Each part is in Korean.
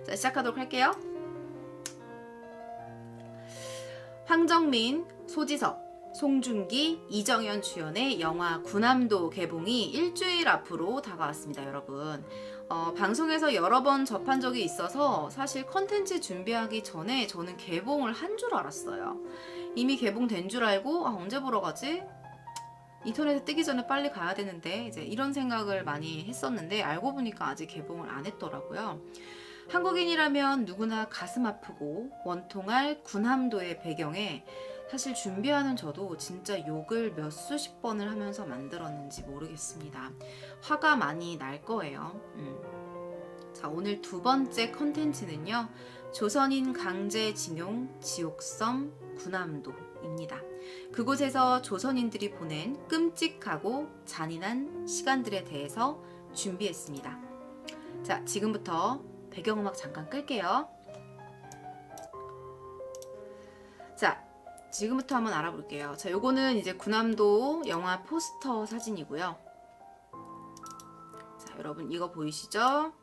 자, 시작하도록 할게요. 황정민, 소지섭, 송중기, 이정현 주연의 영화 군함도 개봉이 일주일 앞으로 다가왔습니다, 여러분. 방송에서 여러 번 접한 적이 있어서 사실 컨텐츠 준비하기 전에 저는 개봉을 한 줄 알았어요. 이미 개봉된 줄 알고 언제 보러 가지? 인터넷에 뜨기 전에 빨리 가야 되는데 이제 이런 생각을 많이 했었는데 알고 보니까 아직 개봉을 안 했더라고요. 한국인이라면 누구나 가슴 아프고 원통할 군함도의 배경에 사실 준비하는 저도 진짜 욕을 몇 수십 번을 하면서 만들었는지 모르겠습니다. 화가 많이 날 거예요. 자, 오늘 두 번째 컨텐츠는요. 조선인 강제징용 지옥섬 군함도입니다. 그곳에서 조선인들이 보낸 끔찍하고 잔인한 시간들에 대해서 준비했습니다. 자, 지금부터 배경음악 잠깐 끌게요. 자, 지금부터 한번 알아볼게요. 자, 요거는 이제 군함도 영화 포스터 사진이고요. 자, 여러분 이거 보이시죠?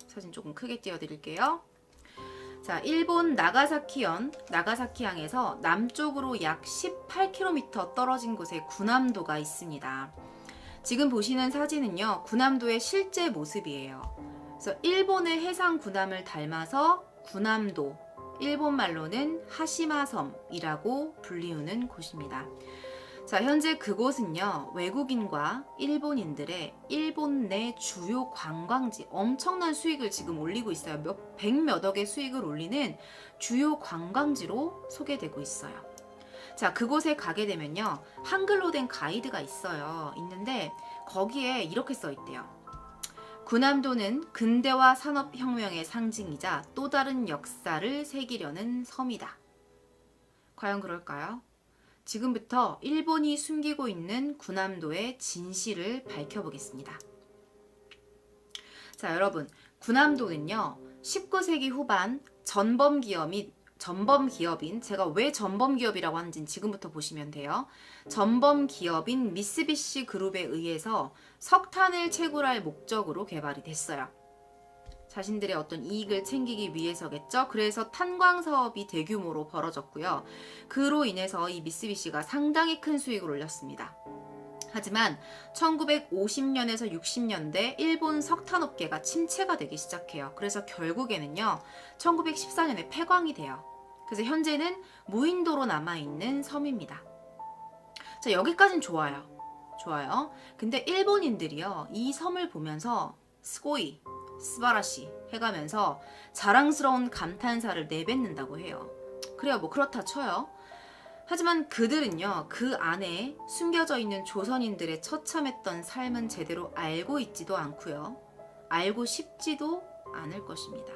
사진 조금 크게 띄워드릴게요. 자, 일본 나가사키항에서 남쪽으로 약 18km 떨어진 곳에 군함도가 있습니다. 지금 보시는 사진은요, 군함도의 실제 모습이에요. 그래서 일본의 해상 군함을 닮아서 군함도, 일본 말로는 하시마섬이라고 불리우는 곳입니다. 자, 현재 그곳은요, 외국인과 일본인들의 일본 내 주요 관광지, 엄청난 수익을 지금 올리고 있어요. 백몇억의 수익을 올리는 주요 관광지로 소개되고 있어요. 자, 그곳에 가게 되면요, 한글로 된 가이드가 있는데 거기에 이렇게 써 있대요. 군함도는 근대화 산업혁명의 상징이자 또 다른 역사를 새기려는 섬이다. 과연 그럴까요? 지금부터 일본이 숨기고 있는 군함도의 진실을 밝혀보겠습니다. 자, 여러분, 군함도는요, 19세기 후반 전범기업인, 제가 왜 전범기업이라고 하는지는 지금부터 보시면 돼요. 전범기업인 미쓰비시 그룹에 의해서 석탄을 채굴할 목적으로 개발이 됐어요. 자신들의 어떤 이익을 챙기기 위해서겠죠. 그래서 탄광 사업이 대규모로 벌어졌고요. 그로 인해서 이 미쓰비시가 상당히 큰 수익을 올렸습니다. 하지만 1950년에서 60년대 일본 석탄업계가 침체가 되기 시작해요. 그래서 결국에는요, 1914년에 폐광이 돼요. 그래서 현재는 무인도로 남아있는 섬입니다. 자, 여기까진 좋아요. 근데 일본인들이요, 이 섬을 보면서 스고이, 스바라시 해가면서 자랑스러운 감탄사를 내뱉는다고 해요. 그래요, 뭐 그렇다 쳐요. 하지만 그들은요, 그 안에 숨겨져 있는 조선인들의 처참했던 삶은 제대로 알고 있지도 않고요. 알고 싶지도 않을 것입니다.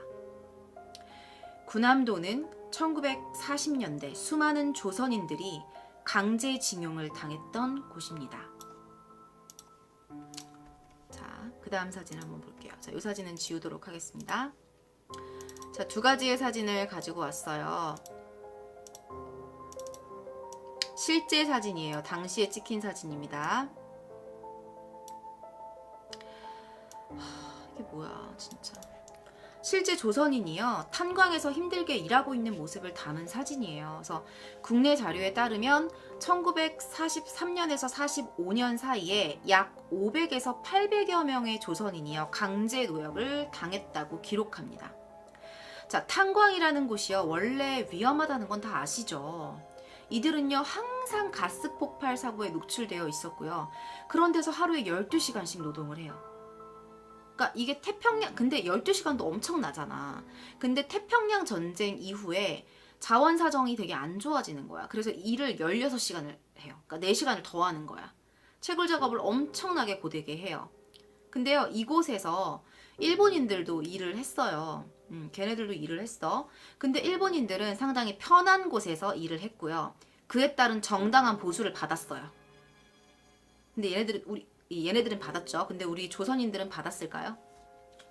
군함도는 1940년대 수많은 조선인들이 강제징용을 당했던 곳입니다. 자, 그 다음 사진 한번 볼게요. 자, 이 사진은 지우도록 하겠습니다. 자, 두 가지의 사진을 가지고 왔어요. 실제 사진이에요. 당시에 찍힌 사진입니다. 이게 뭐야, 진짜. 실제 조선인이요, 탄광에서 힘들게 일하고 있는 모습을 담은 사진이에요. 그래서 국내 자료에 따르면 1943년에서 45년 사이에 약 500에서 800여 명의 조선인이요, 강제 노역을 당했다고 기록합니다. 자, 탄광이라는 곳이요, 원래 위험하다는 건 다 아시죠? 이들은요, 항상 가스 폭발 사고에 노출되어 있었고요. 그런 데서 하루에 12시간씩 노동을 해요. 그러니까 이게 태평양, 근데 12시간도 엄청나잖아. 근데 태평양 전쟁 이후에 자원 사정이 되게 안 좋아지는 거야. 그래서 일을 16시간을 해요. 그러니까 4시간을 더 하는 거야. 채굴 작업을 엄청나게 고되게 해요. 근데요, 이곳에서 일본인들도 일을 했어요. 걔네들도 일을 했어. 근데 일본인들은 상당히 편한 곳에서 일을 했고요. 그에 따른 정당한 보수를 받았어요. 근데 얘네들은 받았죠. 근데 우리 조선인들은 받았을까요?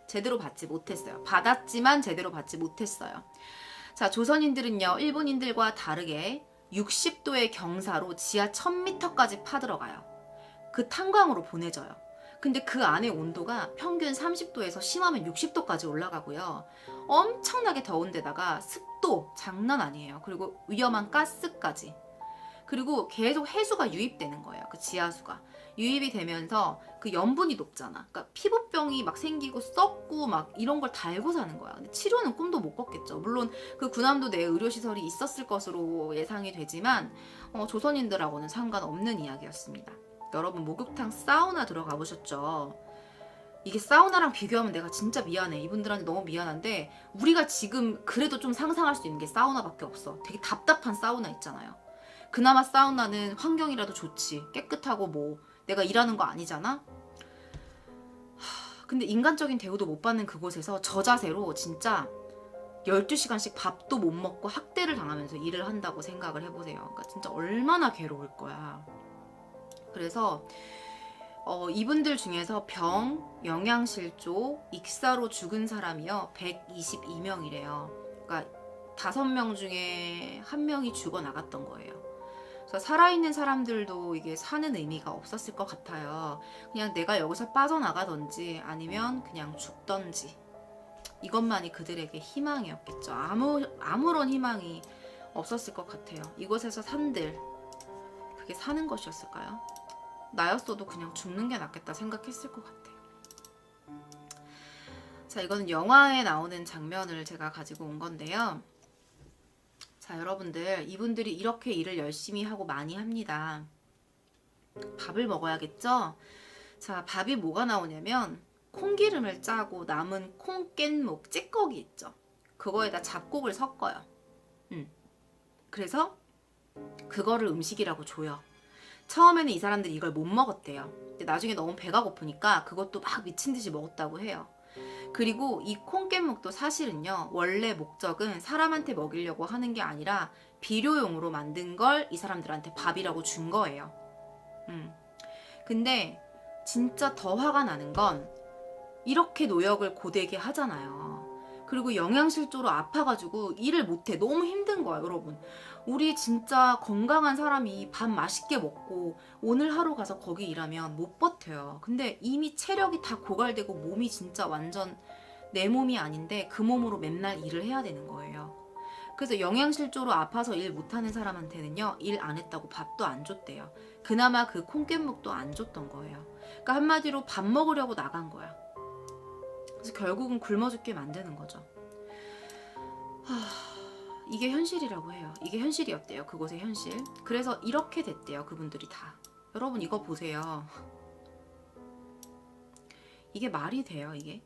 제대로 받지 못했어요. 받았지만 제대로 받지 못했어요. 자, 조선인들은요, 일본인들과 다르게 60도의 경사로 지하 1000m까지 파들어가요. 그 탄광으로 보내져요. 근데 그 안에 온도가 평균 30도에서 심하면 60도까지 올라가고요. 엄청나게 더운 데다가 습도 장난 아니에요. 그리고 위험한 가스까지. 그리고 계속 해수가 유입되는 거예요. 그 지하수가. 유입이 되면서 그 염분이 높잖아. 그러니까 피부병이 막 생기고 썩고 막 이런 걸 달고 사는 거야. 근데 치료는 꿈도 못 꿨겠죠. 물론 그 군함도 내에 의료시설이 있었을 것으로 예상이 되지만 조선인들하고는 상관없는 이야기였습니다. 여러분 목욕탕 사우나 들어가 보셨죠? 이게 사우나랑 비교하면 내가 진짜 미안해. 이분들한테 너무 미안한데 우리가 지금 그래도 좀 상상할 수 있는 게 사우나밖에 없어. 되게 답답한 사우나 있잖아요. 그나마 사우나는 환경이라도 좋지. 깨끗하고 뭐 내가 일하는 거 아니잖아. 근데 인간적인 대우도 못 받는 그곳에서 저 자세로 진짜 12시간씩 밥도 못 먹고 학대를 당하면서 일을 한다고 생각을 해보세요. 그러니까 진짜 얼마나 괴로울 거야. 그래서 이분들 중에서 병, 영양실조, 익사로 죽은 사람이요 122명이래요. 그러니까 5명 중에 1명이 죽어나갔던 거예요. 그래서 살아있는 사람들도 이게 사는 의미가 없었을 것 같아요. 그냥 내가 여기서 빠져나가든지 아니면 그냥 죽던지 이것만이 그들에게 희망이었겠죠. 아무런 희망이 없었을 것 같아요. 이곳에서 산들 그게 사는 것이었을까요? 나였어도 그냥 죽는 게 낫겠다 생각했을 것 같아요. 자, 이거는 영화에 나오는 장면을 제가 가지고 온 건데요. 자, 여러분들 이분들이 이렇게 일을 열심히 하고 많이 합니다. 밥을 먹어야겠죠? 자, 밥이 뭐가 나오냐면 콩기름을 짜고 남은 콩깻묵 찌꺼기 있죠? 그거에다 잡곡을 섞어요. 그래서 그거를 음식이라고 줘요. 처음에는 이 사람들이 이걸 못 먹었대요. 근데 나중에 너무 배가 고프니까 그것도 막 미친 듯이 먹었다고 해요. 그리고 이 콩깻묵도 사실은요 원래 목적은 사람한테 먹이려고 하는 게 아니라 비료용으로 만든 걸 이 사람들한테 밥이라고 준 거예요. 근데 진짜 더 화가 나는 건 이렇게 노역을 고되게 하잖아요. 그리고 영양실조로 아파가지고 일을 못해. 너무 힘든 거야 여러분. 우리 진짜 건강한 사람이 밥 맛있게 먹고 오늘 하루 가서 거기 일하면 못 버텨요. 근데 이미 체력이 다 고갈되고 몸이 진짜 완전 내 몸이 아닌데 그 몸으로 맨날 일을 해야 되는 거예요. 그래서 영양실조로 아파서 일 못하는 사람한테는요 일 안 했다고 밥도 안 줬대요. 그나마 그 콩깻묵도 안 줬던 거예요. 그러니까 한마디로 밥 먹으려고 나간 거야. 그래서 결국은 굶어 죽게 만드는 거죠. 이게 현실이라고 해요. 이게 현실이었대요. 그곳의 현실. 그래서 이렇게 됐대요. 그분들이 다. 여러분 이거 보세요. 이게 말이 돼요. 이게.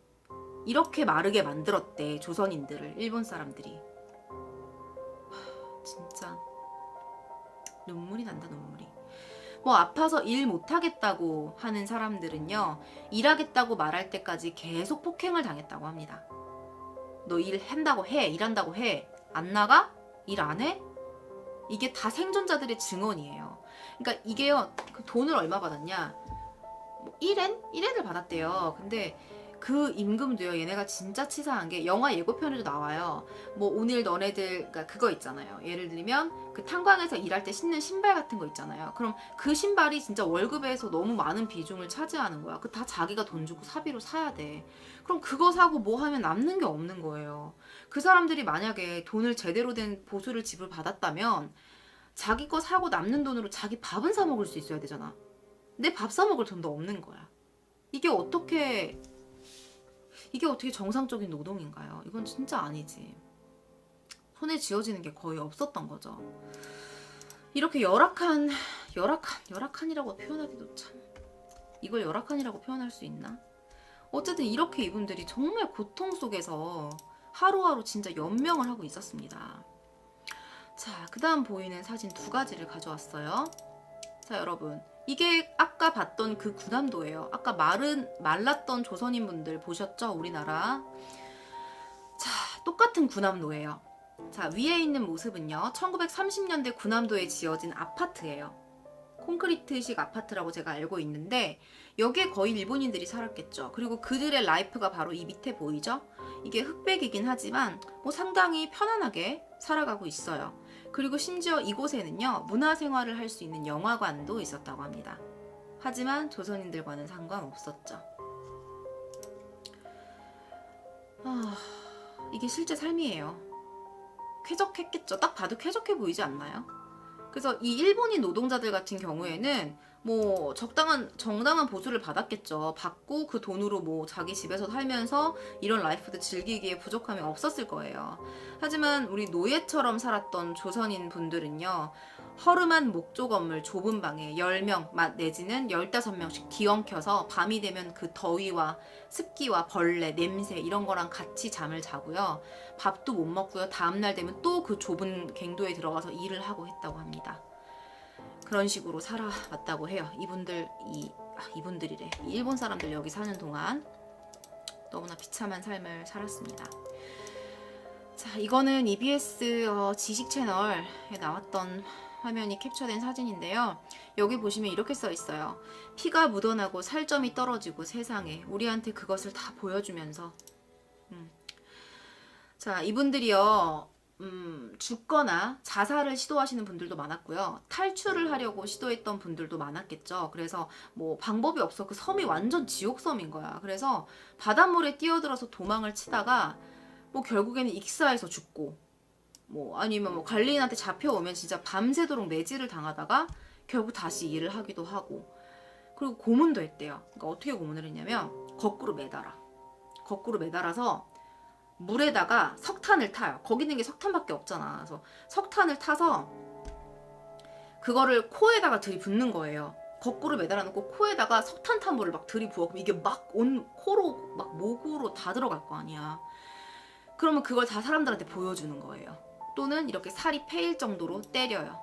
이렇게 마르게 만들었대. 조선인들을. 일본 사람들이. 진짜 눈물이 난다. 눈물이. 뭐 아파서 일 못하겠다고 하는 사람들은요. 일하겠다고 말할 때까지 계속 폭행을 당했다고 합니다. 너 일한다고 해. 일한다고 해. 안 나가? 일 안 해? 이게 다 생존자들의 증언이에요. 그러니까 이게요. 그 돈을 얼마 받았냐? 뭐 1엔? 1엔을 받았대요. 근데 그 임금도요. 얘네가 진짜 치사한 게 영화 예고편에도 나와요. 뭐 오늘 너네들 그러니까 그거 있잖아요. 예를 들면 그 탄광에서 일할 때 신는 신발 같은 거 있잖아요. 그럼 그 신발이 진짜 월급에서 너무 많은 비중을 차지하는 거야. 그 다 자기가 돈 주고 사비로 사야 돼. 그럼 그거 사고 뭐 하면 남는 게 없는 거예요. 그 사람들이 만약에 돈을 제대로 된 보수를 지불받았다면 자기 거 사고 남는 돈으로 자기 밥은 사 먹을 수 있어야 되잖아. 내 밥 사 먹을 돈도 없는 거야. 이게 어떻게 정상적인 노동인가요? 이건 진짜 아니지. 손에 쥐어지는 게 거의 없었던 거죠. 이렇게 열악한이라고 표현하기도 참. 이걸 열악한이라고 표현할 수 있나? 어쨌든 이렇게 이분들이 정말 고통 속에서 하루하루 진짜 연명을 하고 있었습니다. 자, 그 다음 보이는 사진 2가지를 가져왔어요. 자, 여러분. 이게 아까 봤던 그 군함도예요. 아까 말랐던 조선인분들 보셨죠? 우리나라. 자, 똑같은 군함도예요. 자, 위에 있는 모습은요. 1930년대 군함도에 지어진 아파트예요. 콘크리트식 아파트라고 제가 알고 있는데 여기에 거의 일본인들이 살았겠죠. 그리고 그들의 라이프가 바로 이 밑에 보이죠? 이게 흑백이긴 하지만 뭐 상당히 편안하게 살아가고 있어요. 그리고 심지어 이곳에는요 문화생활을 할 수 있는 영화관도 있었다고 합니다. 하지만 조선인들과는 상관없었죠. 이게 실제 삶이에요. 쾌적했겠죠. 딱 봐도 쾌적해 보이지 않나요? 그래서 이 일본인 노동자들 같은 경우에는 뭐 정당한 보수를 받았겠죠. 받고 그 돈으로 뭐 자기 집에서 살면서 이런 라이프도 즐기기에 부족함이 없었을 거예요. 하지만 우리 노예처럼 살았던 조선인 분들은요. 허름한 목조 건물 좁은 방에 10명 내지는 15명씩 뒤엉켜서 밤이 되면 그 더위와 습기와 벌레, 냄새 이런 거랑 같이 잠을 자고요. 밥도 못 먹고요. 다음날 되면 또 그 좁은 갱도에 들어가서 일을 하고 했다고 합니다. 그런 식으로 살아왔다고 해요. 이분들이래. 이 일본 사람들 여기 사는 동안 너무나 비참한 삶을 살았습니다. 자, 이거는 EBS 지식 채널에 나왔던 화면이 캡처된 사진인데요. 여기 보시면 이렇게 써 있어요. 피가 묻어나고 살점이 떨어지고 세상에 우리한테 그것을 다 보여주면서 자, 이분들이요. 죽거나 자살을 시도하시는 분들도 많았고요. 탈출을 하려고 시도했던 분들도 많았겠죠. 그래서 뭐 방법이 없어. 그 섬이 완전 지옥섬인 거야. 그래서 바닷물에 뛰어들어서 도망을 치다가 뭐 결국에는 익사해서 죽고 뭐 아니면 뭐 관리인한테 잡혀오면 진짜 밤새도록 매질을 당하다가 결국 다시 일을 하기도 하고 그리고 고문도 했대요. 그러니까 어떻게 고문을 했냐면 거꾸로 매달아서 물에다가 석탄을 타요. 거기 있는 게 석탄밖에 없잖아. 그래서 석탄을 타서 그거를 코에다가 들이붓는 거예요. 거꾸로 매달아 놓고 코에다가 석탄탄물을 막 들이부어. 그럼 이게 막 온 코로 막 목으로 다 들어갈 거 아니야. 그러면 그걸 다 사람들한테 보여주는 거예요. 또는 이렇게 살이 패일 정도로 때려요.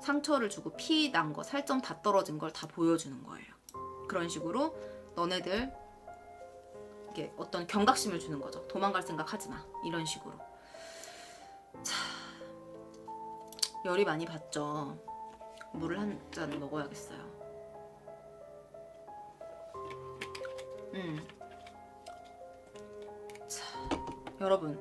상처를 주고 피 난 거, 살점 다 떨어진 걸 다 보여주는 거예요. 그런 식으로 너네들 이게 어떤 경각심을 주는 거죠. 도망갈 생각 하지 마. 이런 식으로. 자, 열이 많이 받죠. 물을 한 잔 먹어야겠어요. 자, 여러분.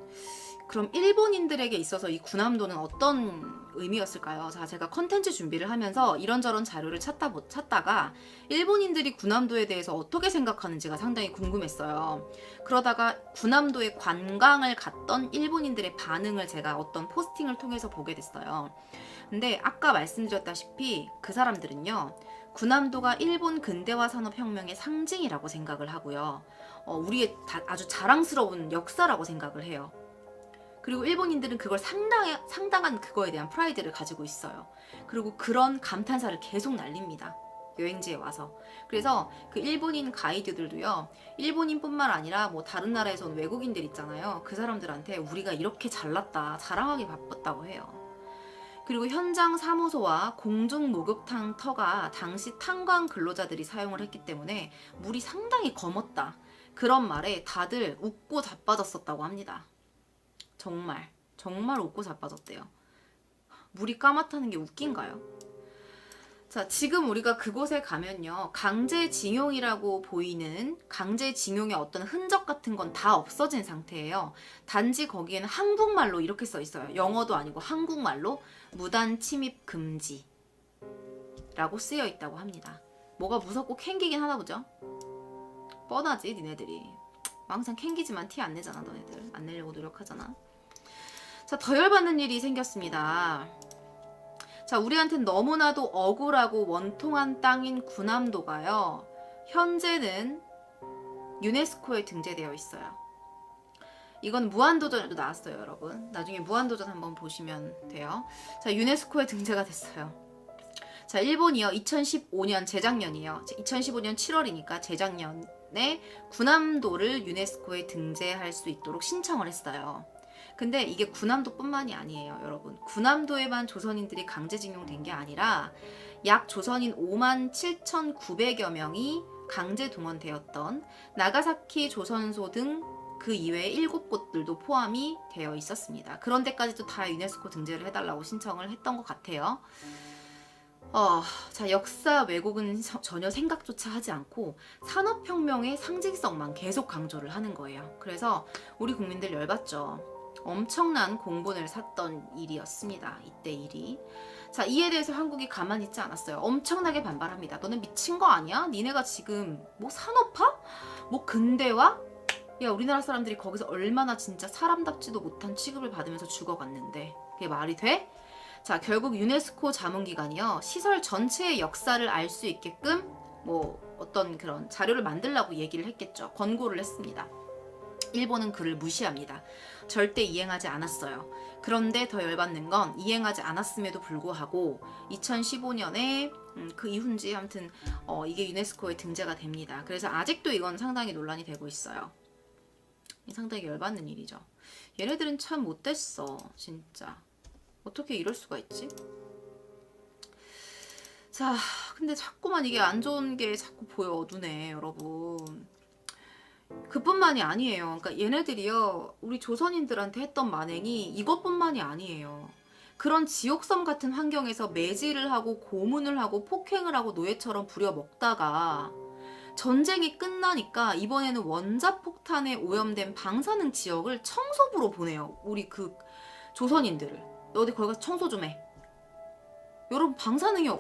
그럼 일본인들에게 있어서 이 군함도는 어떤 의미였을까요? 자, 제가 컨텐츠 준비를 하면서 이런저런 자료를 찾다가 일본인들이 군함도에 대해서 어떻게 생각하는지가 상당히 궁금했어요. 그러다가 군함도에 관광을 갔던 일본인들의 반응을 제가 어떤 포스팅을 통해서 보게 됐어요. 근데 아까 말씀드렸다시피 그 사람들은요. 군함도가 일본 근대화 산업혁명의 상징이라고 생각을 하고요. 우리의 아주 자랑스러운 역사라고 생각을 해요. 그리고 일본인들은 그걸 상당한 그거에 대한 프라이드를 가지고 있어요. 그리고 그런 감탄사를 계속 날립니다. 여행지에 와서. 그래서 그 일본인 가이드들도요. 일본인뿐만 아니라 뭐 다른 나라에서 온 외국인들 있잖아요. 그 사람들한테 우리가 이렇게 잘났다, 자랑하기 바빴다고 해요. 그리고 현장 사무소와 공중 목욕탕 터가 당시 탄광 근로자들이 사용을 했기 때문에 물이 상당히 검었다. 그런 말에 다들 웃고 자빠졌었다고 합니다. 정말 웃고 자빠졌대요. 물이 까맣다는 게 웃긴가요? 자, 지금 우리가 그곳에 가면요. 강제징용이라고 보이는 강제징용의 어떤 흔적 같은 건 다 없어진 상태예요. 단지 거기에는 한국말로 이렇게 써 있어요. 영어도 아니고 한국말로 무단 침입 금지 라고 쓰여 있다고 합니다. 뭐가 무섭고 캥기긴 하나 보죠? 뻔하지 니네들이. 항상 캥기지만 티 안 내잖아 너네들. 안 내려고 노력하잖아. 자, 더 열받는 일이 생겼습니다. 자, 우리한텐 너무나도 억울하고 원통한 땅인 군함도가요. 현재는 유네스코에 등재되어 있어요. 이건 무한도전에도 나왔어요, 여러분. 나중에 무한도전 한번 보시면 돼요. 자, 유네스코에 등재가 됐어요. 자, 일본이요. 2015년 재작년이요. 2015년 7월이니까 재작년에 군함도를 유네스코에 등재할 수 있도록 신청을 했어요. 근데 이게 군함도뿐만이 아니에요, 여러분. 군함도에만 조선인들이 강제징용된 게 아니라 약 조선인 57,900여 명이 강제 동원되었던 나가사키 조선소 등 그 이외의 7곳들도 포함이 되어 있었습니다. 그런 데까지도 다 유네스코 등재를 해달라고 신청을 했던 것 같아요. 자, 역사 왜곡은 전혀 생각조차 하지 않고 산업혁명의 상징성만 계속 강조를 하는 거예요. 그래서 우리 국민들 열받죠. 엄청난 공분을 샀던 일이었습니다. 이때 일이. 자, 이에 대해서 한국이 가만히 있지 않았어요. 엄청나게 반발합니다. 너네 미친 거 아니야? 니네가 지금 뭐 산업화? 뭐 근대화? 야, 우리나라 사람들이 거기서 얼마나 진짜 사람답지도 못한 취급을 받으면서 죽어갔는데 그게 말이 돼? 자, 결국 유네스코 자문기관이요, 시설 전체의 역사를 알 수 있게끔 뭐 어떤 그런 자료를 만들라고 얘기를 했겠죠. 권고를 했습니다. 일본은 그를 무시합니다. 절대 이행하지 않았어요. 그런데 더 열받는 건 이행하지 않았음에도 불구하고 2015년에 그 이후인지 아무튼 이게 유네스코에 등재가 됩니다. 그래서 아직도 이건 상당히 논란이 되고 있어요. 상당히 열받는 일이죠. 얘네들은 참 못됐어, 진짜. 어떻게 이럴 수가 있지? 자, 근데 자꾸만 이게 안 좋은 게 자꾸 보여, 눈에, 여러분. 그뿐만이 아니에요. 그러니까 얘네들이요, 우리 조선인들한테 했던 만행이 이것뿐만이 아니에요. 그런 지옥섬 같은 환경에서 매질을 하고 고문을 하고 폭행을 하고 노예처럼 부려먹다가 전쟁이 끝나니까 이번에는 원자폭탄에 오염된 방사능 지역을 청소부로 보내요. 우리 그 조선인들을. 어디 거기 가서 청소 좀 해. 여러분, 방사능이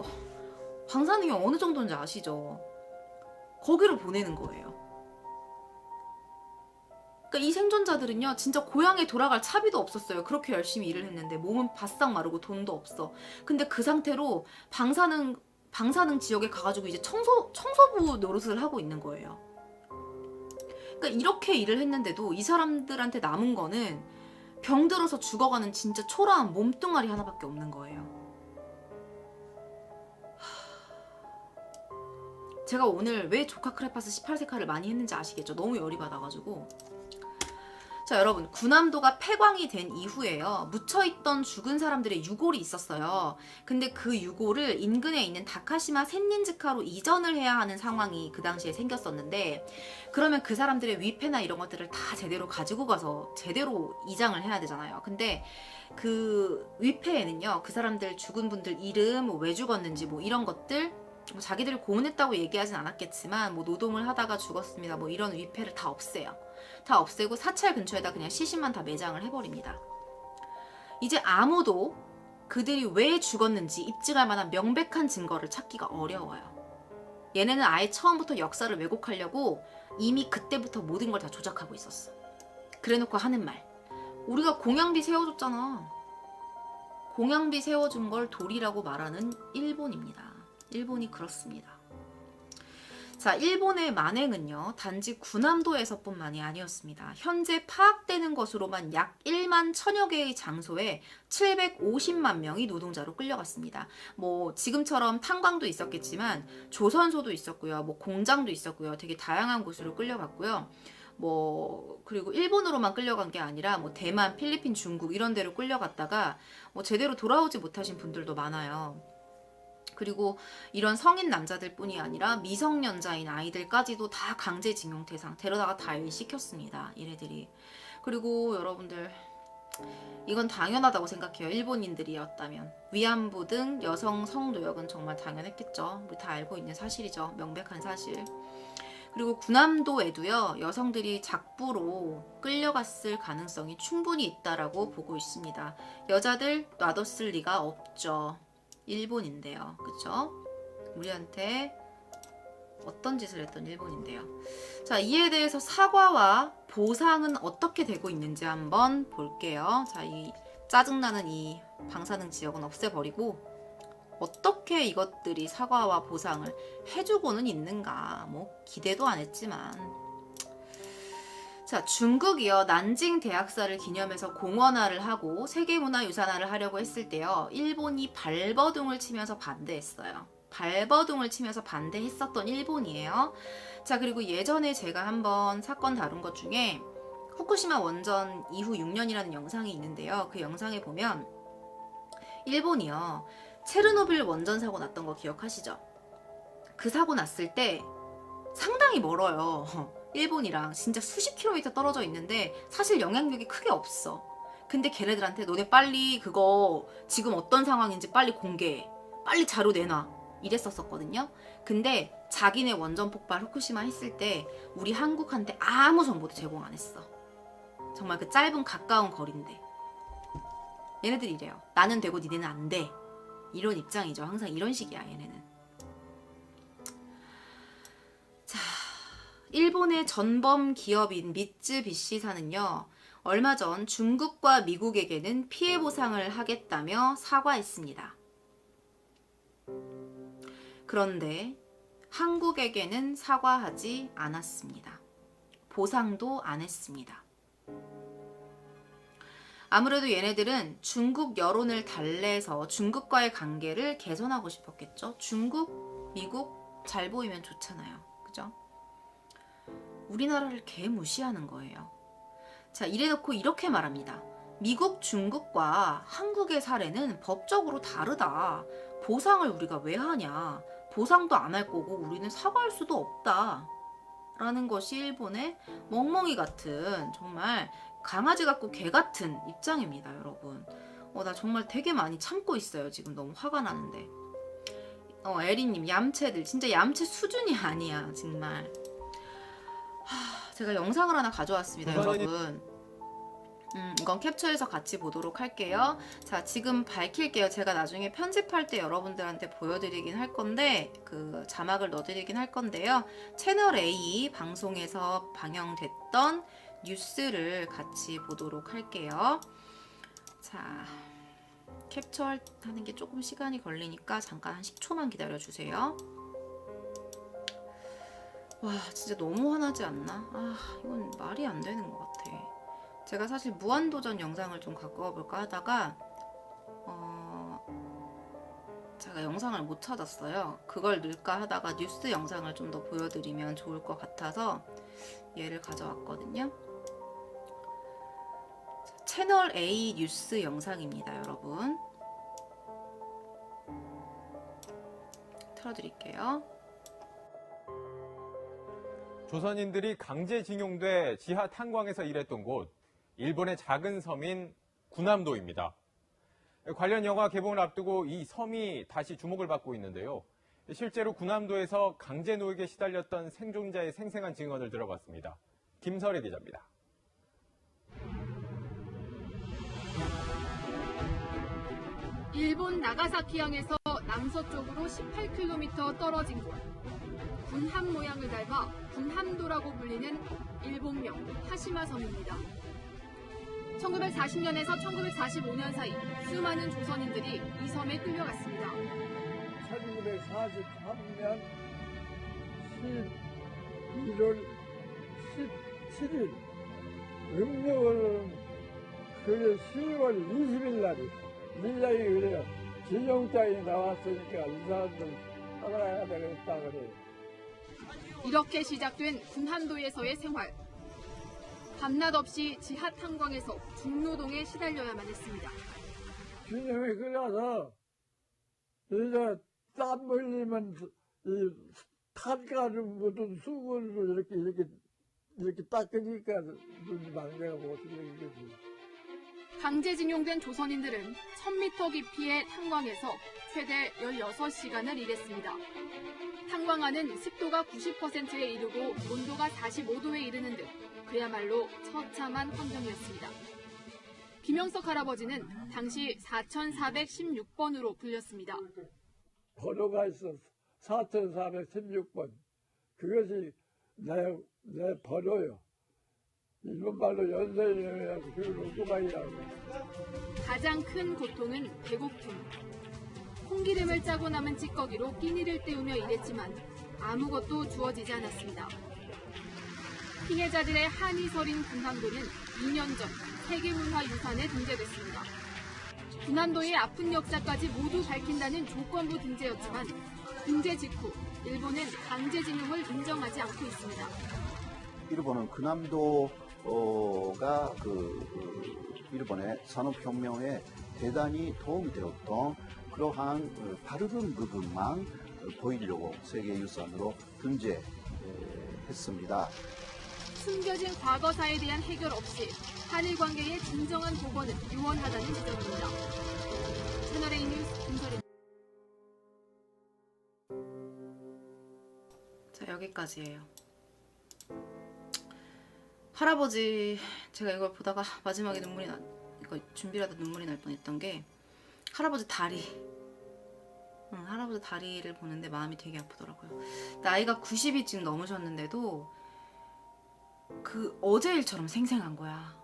어느 정도인지 아시죠? 거기로 보내는 거예요. 그러니까 이 생존자들은요, 진짜 고향에 돌아갈 차비도 없었어요. 그렇게 열심히 일을 했는데 몸은 바싹 마르고 돈도 없어. 근데 그 상태로 방사능 지역에 가가지고 이제 청소부 노릇을 하고 있는 거예요. 그러니까 이렇게 일을 했는데도 이 사람들한테 남은 거는 병들어서 죽어가는 진짜 초라한 몸뚱아리 하나밖에 없는 거예요. 제가 오늘 왜 조카 크레파스 18세카를 많이 했는지 아시겠죠? 너무 열이 받아가지고. 자, 여러분, 군함도가 폐광이 된 이후에요, 묻혀있던 죽은 사람들의 유골이 있었어요. 근데 그 유골을 인근에 있는 다카시마 센닌즈카로 이전을 해야 하는 상황이 그 당시에 생겼었는데, 그러면 그 사람들의 위패나 이런 것들을 다 제대로 가지고 가서 제대로 이장을 해야 되잖아요. 근데 그 위패에는요, 그 사람들 죽은 분들 이름, 뭐 왜 죽었는지 뭐 이런 것들, 뭐 자기들을 고문했다고 얘기하진 않았겠지만 뭐 노동을 하다가 죽었습니다, 뭐 이런 위패를 다 없애요. 다 없애고 사찰 근처에다 그냥 시신만 다 매장을 해버립니다. 이제 아무도 그들이 왜 죽었는지 입증할 만한 명백한 증거를 찾기가 어려워요. 얘네는 아예 처음부터 역사를 왜곡하려고 이미 그때부터 모든 걸 다 조작하고 있었어. 그래놓고 하는 말, 우리가 공양비 세워줬잖아. 공양비 세워준 걸 도리라고 말하는 일본입니다. 일본이 그렇습니다. 자, 일본의 만행은요, 단지 군함도에서뿐만이 아니었습니다. 현재 파악되는 것으로만 약 1만 1000여 개의 장소에 750만 명이 노동자로 끌려갔습니다. 뭐 지금처럼 탄광도 있었겠지만 조선소도 있었고요, 뭐 공장도 있었고요, 되게 다양한 곳으로 끌려갔고요. 뭐 그리고 일본으로만 끌려간 게 아니라 뭐 대만, 필리핀, 중국 이런 데로 끌려갔다가 뭐 제대로 돌아오지 못하신 분들도 많아요. 그리고 이런 성인 남자들 뿐이 아니라 미성년자인 아이들까지도 다 강제징용 대상, 데려다가 다 일시켰습니다, 얘네들이. 그리고 여러분들, 이건 당연하다고 생각해요. 일본인들이었다면 위안부 등 여성 성노역은 정말 당연했겠죠. 우리 다 알고 있는 사실이죠, 명백한 사실. 그리고 군함도에도요, 여성들이 작부로 끌려갔을 가능성이 충분히 있다라고 보고 있습니다. 여자들 놔뒀을 리가 없죠. 일본인데요, 그쵸? 우리한테 어떤 짓을 했던 일본인데요. 자, 이에 대해서 사과와 보상은 어떻게 되고 있는지 한번 볼게요. 자, 이 짜증나는 이 방사능 지역은 없애버리고 어떻게 이것들이 사과와 보상을 해주고는 있는가, 뭐 기대도 안 했지만. 자, 중국이요, 난징 대학살을 기념해서 공원화를 하고 세계문화유산화를 하려고 했을 때요, 일본이 발버둥을 치면서 반대했어요. 발버둥을 치면서 반대했었던 일본이에요. 자, 그리고 예전에 제가 한번 사건 다룬 것 중에 후쿠시마 원전 이후 6년이라는 영상이 있는데요, 그 영상에 보면 일본이요, 체르노빌 원전 사고 났던 거 기억하시죠? 그 사고 났을 때 상당히 멀어요. 일본이랑 진짜 수십 킬로미터 떨어져 있는데 사실 영향력이 크게 없어. 근데 걔네들한테 너네 빨리 그거 지금 어떤 상황인지 빨리 공개해, 빨리 자료 내놔, 이랬었거든요. 근데 자기네 원전 폭발 후쿠시마 했을 때 우리 한국한테 아무 정보도 제공 안 했어. 정말 그 짧은 가까운 거리인데. 얘네들이 이래요. 나는 되고 니네는 안 돼. 이런 입장이죠. 항상 이런 식이야 얘네는. 자, 일본의 전범 기업인 미쯔비시사는요, 얼마 전 중국과 미국에게는 피해 보상을 하겠다며 사과했습니다. 그런데 한국에게는 사과하지 않았습니다. 보상도 안 했습니다. 아무래도 얘네들은 중국 여론을 달래서 중국과의 관계를 개선하고 싶었겠죠. 중국, 미국 잘 보이면 좋잖아요. 그죠? 우리나라를 개무시하는 거예요. 자, 이래놓고 이렇게 말합니다. 미국, 중국과 한국의 사례는 법적으로 다르다. 보상을 우리가 왜 하냐. 보상도 안 할 거고 우리는 사과할 수도 없다. 라는 것이 일본의 멍멍이 같은, 정말 강아지 같고 개 같은 입장입니다, 여러분. 나 정말 되게 많이 참고 있어요. 지금 너무 화가 나는데. 에리님, 얌체들 진짜 얌체 수준이 아니야, 정말. 제가 영상을 하나 가져왔습니다, 여러분. 이건 캡처해서 같이 보도록 할게요. 자, 지금 밝힐게요. 제가 나중에 편집할 때 여러분들한테 보여드리긴 할 건데, 그 자막을 넣어드리긴 할 건데요. 채널 A 방송에서 방영됐던 뉴스를 같이 보도록 할게요. 자, 캡처하는 게 조금 시간이 걸리니까 잠깐 한 10초만 기다려주세요. 와, 진짜 너무 화나지 않나? 이건 말이 안 되는 것 같아. 제가 사실 무한도전 영상을 좀 갖고 와볼까 하다가 제가 영상을 못 찾았어요. 그걸 넣을까 하다가 뉴스 영상을 좀 더 보여드리면 좋을 것 같아서 얘를 가져왔거든요. 채널 A 뉴스 영상입니다, 여러분. 틀어드릴게요. 조선인들이 강제징용돼 지하 탄광에서 일했던 곳, 일본의 작은 섬인 군함도입니다. 관련 영화 개봉을 앞두고 이 섬이 다시 주목을 받고 있는데요. 실제로 군함도에서 강제 노역에 시달렸던 생존자의 생생한 증언을 들어봤습니다. 김설혜 기자입니다. 일본 나가사키항에서 남서쪽으로 18km 떨어진 곳. 군함 모양을 닮아 군함도라고 불리는 일본명 하시마 섬입니다. 1940년에서 1945년 사이 수많은 조선인들이 이 섬에 끌려갔습니다. 1943년 11월 17일 음력으로는 그게 10월 20일 날이 밀락이 그래요. 진영장이 나왔으니까 이 사람들 살아야 되겠다 그래요. 이렇게 시작된 군함도에서의 생활. 밤낮 없이 지하 탄광에서 중노동에 시달려야만 했습니다. 균형이 그래서 이제 땀 흘리면 이 탄가루 묻은 수건으로 이렇게 닦으니까 눈이 망개가 못 들리는 거지. 강제징용된 조선인들은 1000m 깊이의 탄광에서 최대 16시간을 일했습니다. 탄광 안은 습도가 90%에 이르고 온도가 45도에 이르는 등 그야말로 처참한 환경이었습니다. 김영석 할아버지는 당시 4416번으로 불렸습니다. 번호가 있어 4416번. 그것이 내 번호요. 일본말로 연세이라고 그 오토바이라고. 가장 큰 고통은 배고픔. 콩기름을 짜고 남은 찌꺼기로 끼니를 때우며 일했지만 아무것도 주어지지 않았습니다. 피해자들의 한이 서린 군함도는 2년 전 세계문화유산에 등재됐습니다. 군함도의 아픈 역사까지 모두 밝힌다는 조건부 등재였지만 등재 직후 일본은 강제징용을 인정하지 않고 있습니다. 일본은 군함도가 일본의 산업혁명에 대단히 도움이 되었던 그러한 바르른 부분만 보이려고 세계유산으로 등재했습니다. 숨겨진 과거사에 대한 해결 없이 한일 관계의 진정한 복원은 유언하다는 지적입니다. 채널A 뉴스 김설입니다. 자, 여기까지예요. 할아버지, 제가 이걸 보다가 마지막에 이거 준비하다 눈물이 날 뻔했던 게 할아버지 다리 할아버지 다리를 보는데 마음이 되게 아프더라고요. 나이가 90이 지금 넘으셨는데도 그 어제 일처럼 생생한 거야.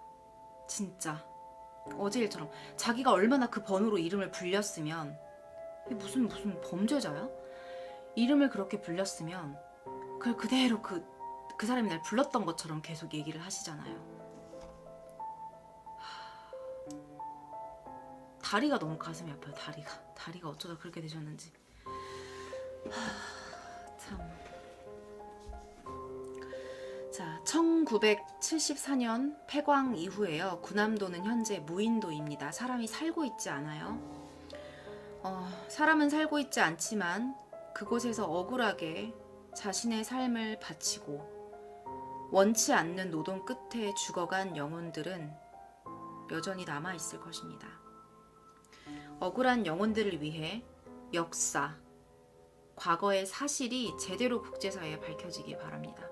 진짜 어제 일처럼. 자기가 얼마나 그 번호로 이름을 불렸으면, 이게 무슨 범죄자야? 이름을 그렇게 불렸으면 그걸 그대로 그 사람이 날 불렀던 것처럼 계속 얘기를 하시잖아요. 다리가 너무 가슴이 아파요. 다리가 어쩌다 그렇게 되셨는지. 참. 자, 1974년 폐광 이후에요. 군함도는 현재 무인도입니다. 사람이 살고 있지 않아요. 사람은 살고 있지 않지만 그곳에서 억울하게 자신의 삶을 바치고 원치 않는 노동 끝에 죽어간 영혼들은 여전히 남아 있을 것입니다. 억울한 영혼들을 위해 역사, 과거의 사실이 제대로 국제사회에 밝혀지기 바랍니다.